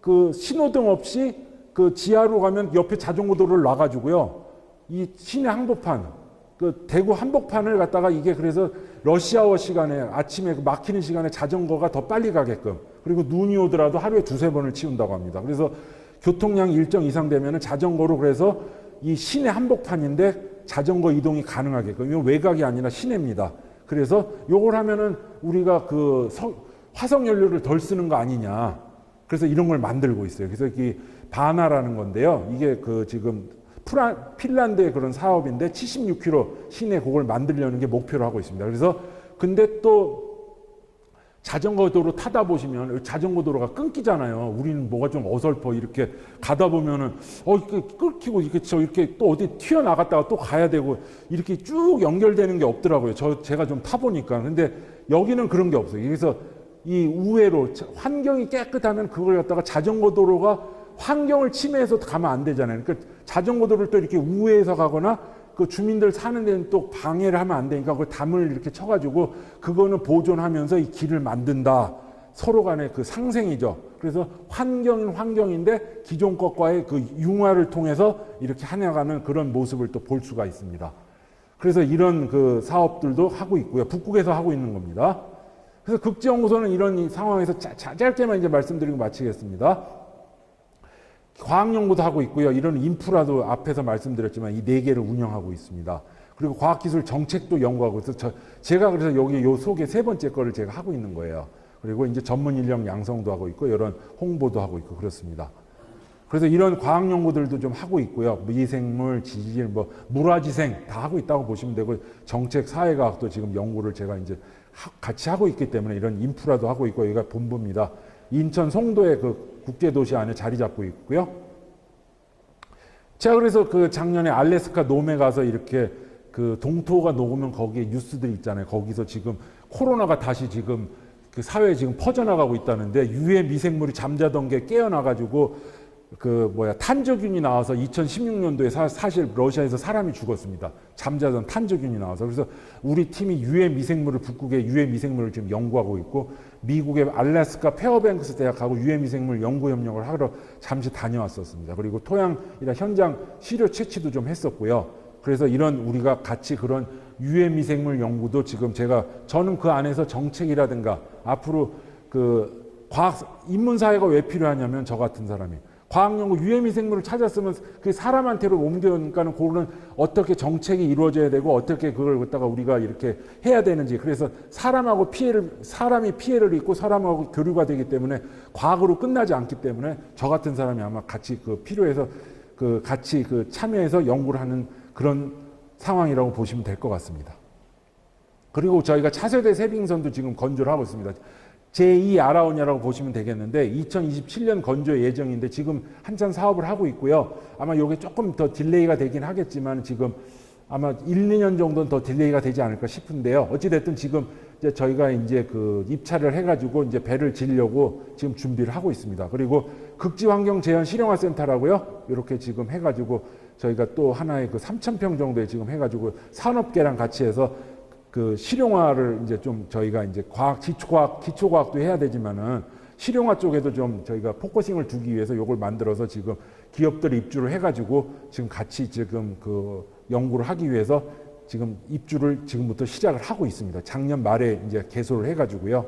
그 신호등 없이 그 지하로 가면 옆에 자전거 도로를 놔가지고요. 이 시내 항복판, 그 대구 한복판을 갖다가 이게 그래서 러시아워 시간에 아침에 막히는 시간에 자전거가 더 빨리 가게끔 그리고 눈이 오더라도 하루에 2-3번을 치운다고 합니다. 그래서 교통량이 일정 이상 되면은 자전거로 그래서 이 시내 한복판인데 자전거 이동이 가능하게끔 이건 외곽이 아니라 시내입니다. 그래서 요걸 하면은 우리가 그 화석 연료를 덜 쓰는 거 아니냐. 그래서 이런 걸 만들고 있어요. 그래서 이 바나라는 건데요. 이게 그 지금 핀란드의 그런 사업인데 76km 시내 그걸 만들려는 게 목표로 하고 있습니다. 그래서 근데 또 자전거 도로 타다 보시면 자전거 도로가 끊기잖아요. 우리는 뭐가 좀 어설퍼 이렇게 가다 보면은 이렇게 끊기고 이렇게 또 어디 튀어나갔다가 또 가야 되고 이렇게 쭉 연결되는 게 없더라고요. 제가 좀 타보니까. 근데 여기는 그런 게 없어요. 그래서 이 우회로 환경이 깨끗하면 그걸 갖다가 자전거 도로가 환경을 침해해서 가면 안 되잖아요. 그러니까 자전거 도로를 또 이렇게 우회해서 가거나 그 주민들 사는 데는 또 방해를 하면 안 되니까 그 담을 이렇게 쳐가지고 그거는 보존하면서 이 길을 만든다. 서로 간의 그 상생이죠. 그래서 환경은 환경인데 기존 것과의 그 융화를 통해서 이렇게 해나가는 그런 모습을 또 볼 수가 있습니다. 그래서 이런 그 사업들도 하고 있고요. 북극에서 하고 있는 겁니다. 그래서 극지연구소는 이런 상황에서 짧게만 이제 말씀드리고 마치겠습니다. 과학연구도 하고 있고요. 이런 인프라도 앞에서 말씀드렸지만 이 4개를 운영하고 있습니다. 그리고 과학기술 정책도 연구하고 있어서 제가 그래서 여기 요 속에 3번째 거를 제가 하고 있는 거예요. 그리고 이제 전문 인력 양성도 하고 있고 이런 홍보도 하고 있고 그렇습니다. 그래서 이런 과학연구들도 좀 하고 있고요. 미생물, 지질, 물화지생 다 하고 있다고 보시면 되고 정책, 사회과학도 지금 연구를 제가 이제 같이 하고 있기 때문에 이런 인프라도 하고 있고 여기가 본부입니다. 인천 송도의 그 국제도시 안에 자리 잡고 있고요. 제가 그래서 그 작년에 알래스카 놈에 가서 이렇게 그 동토가 녹으면 거기에 뉴스들이 있잖아요. 거기서 지금 코로나가 다시 지금 그 사회에 지금 퍼져나가고 있다는데 유해 미생물이 잠자던 게 깨어나가지고 탄저균이 나와서 2016년도에 사실 러시아에서 사람이 죽었습니다. 잠자던 탄저균이 나와서. 그래서 우리 팀이 유해 미생물을 북극의 유해 미생물을 지금 연구하고 있고 미국의 알래스카 페어뱅크스 대학하고 유해 미생물 연구 협력을 하러 잠시 다녀왔었습니다. 그리고 토양이나 현장 시료 채취도 좀 했었고요. 그래서 이런 우리가 같이 그런 유해 미생물 연구도 지금 저는 그 안에서 정책이라든가 앞으로 그 인문사회가 왜 필요하냐면 저 같은 사람이 과학연구 유해미생물을 찾았으면 그 사람한테로 옮겨니까는 그거는 어떻게 정책이 이루어져야 되고 어떻게 그걸 갖다가 우리가 이렇게 해야 되는지 그래서 사람이 피해를 입고 사람하고 교류가 되기 때문에 과학으로 끝나지 않기 때문에 저 같은 사람이 아마 같이 필요해서 같이 참여해서 연구를 하는 그런 상황이라고 보시면 될 것 같습니다. 그리고 저희가 차세대 세빙선도 지금 건조를 하고 있습니다. 제2 아라오냐라고 보시면 되겠는데 2027년 건조 예정인데 지금 한참 사업을 하고 있고요. 아마 이게 조금 더 딜레이가 되긴 하겠지만 지금 아마 1, 2년 정도는 더 딜레이가 되지 않을까 싶은데요. 어찌됐든 지금 이제 저희가 이제 입찰을 해가지고 이제 배를 지려고 지금 준비를 하고 있습니다. 그리고 극지환경재현 실용화센터라고요. 이렇게 지금 해가지고 저희가 또 하나의 3,000평 정도에 지금 해가지고 산업계랑 같이 해서 실용화를 이제 좀 저희가 이제 기초과학도 해야 되지만은 실용화 쪽에도 좀 저희가 포커싱을 두기 위해서 이걸 만들어서 지금 기업들이 입주를 해가지고 지금 같이 지금 연구를 하기 위해서 지금 입주를 지금부터 시작을 하고 있습니다. 작년 말에 이제 개소를 해가지고요.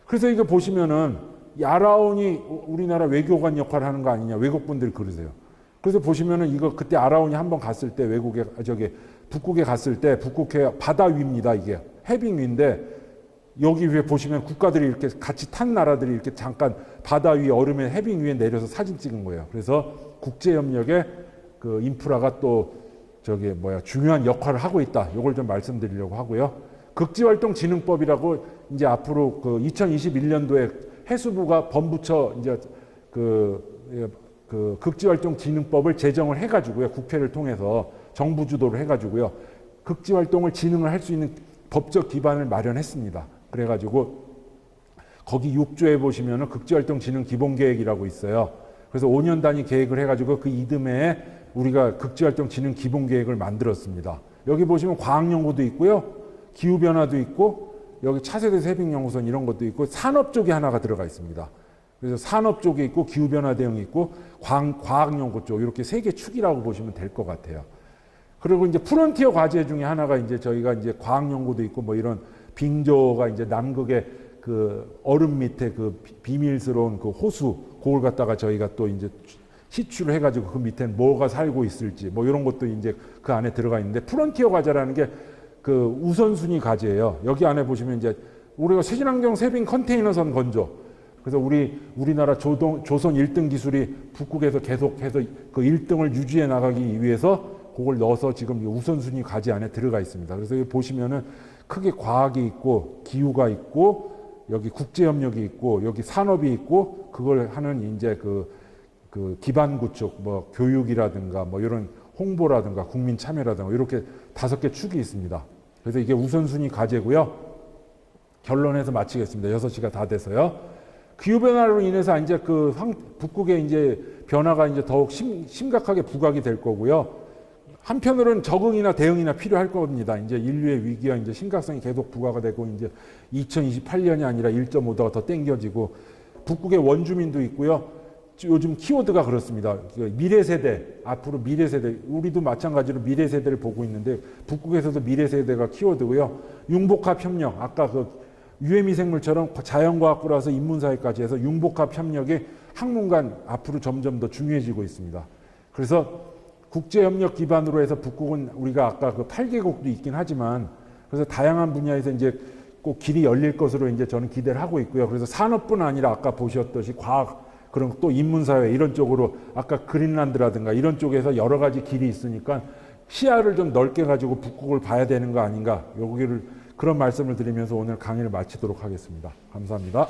그래서 이거 보시면은 이 아라온이 우리나라 외교관 역할을 하는 거 아니냐 외국분들이 그러세요. 그래서 보시면은 이거 그때 아라온이 한번 갔을 때 외국에 북극에 갔을 때 북극해 바다 위입니다. 이게 해빙 위인데 여기 위에 보시면 국가들이 이렇게 같이 탄 나라들이 이렇게 잠깐 바다 위 얼음의 해빙 위에 내려서 사진 찍은 거예요. 그래서 국제 협력에 그 인프라가 또 중요한 역할을 하고 있다. 이걸 좀 말씀드리려고 하고요. 극지활동진흥법이라고 이제 앞으로 그 2021년도에 해수부가 범부처 이제 그 극지활동진흥법을 제정을 해가지고요. 국회를 통해서 정부 주도를 해가지고요. 극지활동을 진흥을 할 수 있는 법적 기반을 마련했습니다. 그래가지고 거기 6조에 보시면은 극지활동진흥기본계획이라고 있어요. 그래서 5년 단위 계획을 해가지고 그 이듬해에 우리가 극지활동진흥기본계획을 만들었습니다. 여기 보시면 과학연구도 있고요. 기후변화도 있고 여기 차세대 세빙연구선 이런 것도 있고 산업 쪽이 하나가 들어가 있습니다. 그래서 산업 쪽에 있고 기후변화 대응이 있고 과학연구 쪽 이렇게 세 개 축이라고 보시면 될 것 같아요. 그리고 이제 프론티어 과제 중에 하나가 이제 저희가 이제 과학연구도 있고 뭐 이런 빙조가 이제 남극의 그 얼음 밑에 그 비밀스러운 그 호수 그걸 갖다가 저희가 또 이제 시추를 해가지고 그 밑엔 뭐가 살고 있을지 뭐 이런 것도 이제 그 안에 들어가 있는데 프론티어 과제라는 게 그 우선순위 과제예요. 여기 안에 보시면 이제 우리가 새신환경 세빙 컨테이너선 건조. 그래서 우리나라 조선 1등 기술이 북극에서 계속해서 그 1등을 유지해 나가기 위해서 그걸 넣어서 지금 우선순위 과제 안에 들어가 있습니다. 그래서 여기 보시면은 크게 과학이 있고 기후가 있고 여기 국제협력이 있고 여기 산업이 있고 그걸 하는 이제 그 기반 구축 뭐 교육이라든가 뭐 이런 홍보라든가 국민 참여라든가 이렇게 5개 축이 있습니다. 그래서 이게 우선순위 과제고요. 결론에서 마치겠습니다. 6시가 다 돼서요. 기후변화로 인해서 이제 북극의 이제 변화가 이제 더욱 심각하게 부각이 될 거고요. 한편으로는 적응이나 대응이나 필요할 겁니다. 이제 인류의 위기와 이제 심각성이 계속 부과가 되고 이제 2028년이 아니라 1.5도가 더 땡겨지고 북극의 원주민도 있고요. 요즘 키워드가 그렇습니다. 미래 세대, 앞으로 미래 세대, 우리도 마찬가지로 미래 세대를 보고 있는데 북극에서도 미래 세대가 키워드고요. 융복합 협력, 아까 그 유해미생물처럼 자연과학부라서 인문사회까지 해서 융복합 협력이 학문간 앞으로 점점 더 중요해지고 있습니다. 그래서 국제협력 기반으로 해서 북극은 우리가 아까 그 8개국도 있긴 하지만 그래서 다양한 분야에서 이제 꼭 길이 열릴 것으로 이제 저는 기대를 하고 있고요. 그래서 산업뿐 아니라 아까 보셨듯이 과학, 그런 또 인문사회 이런 쪽으로 아까 그린란드라든가 이런 쪽에서 여러 가지 길이 있으니까 시야를 좀 넓게 가지고 북극을 봐야 되는 거 아닌가 여기를 그런 말씀을 드리면서 오늘 강의를 마치도록 하겠습니다. 감사합니다.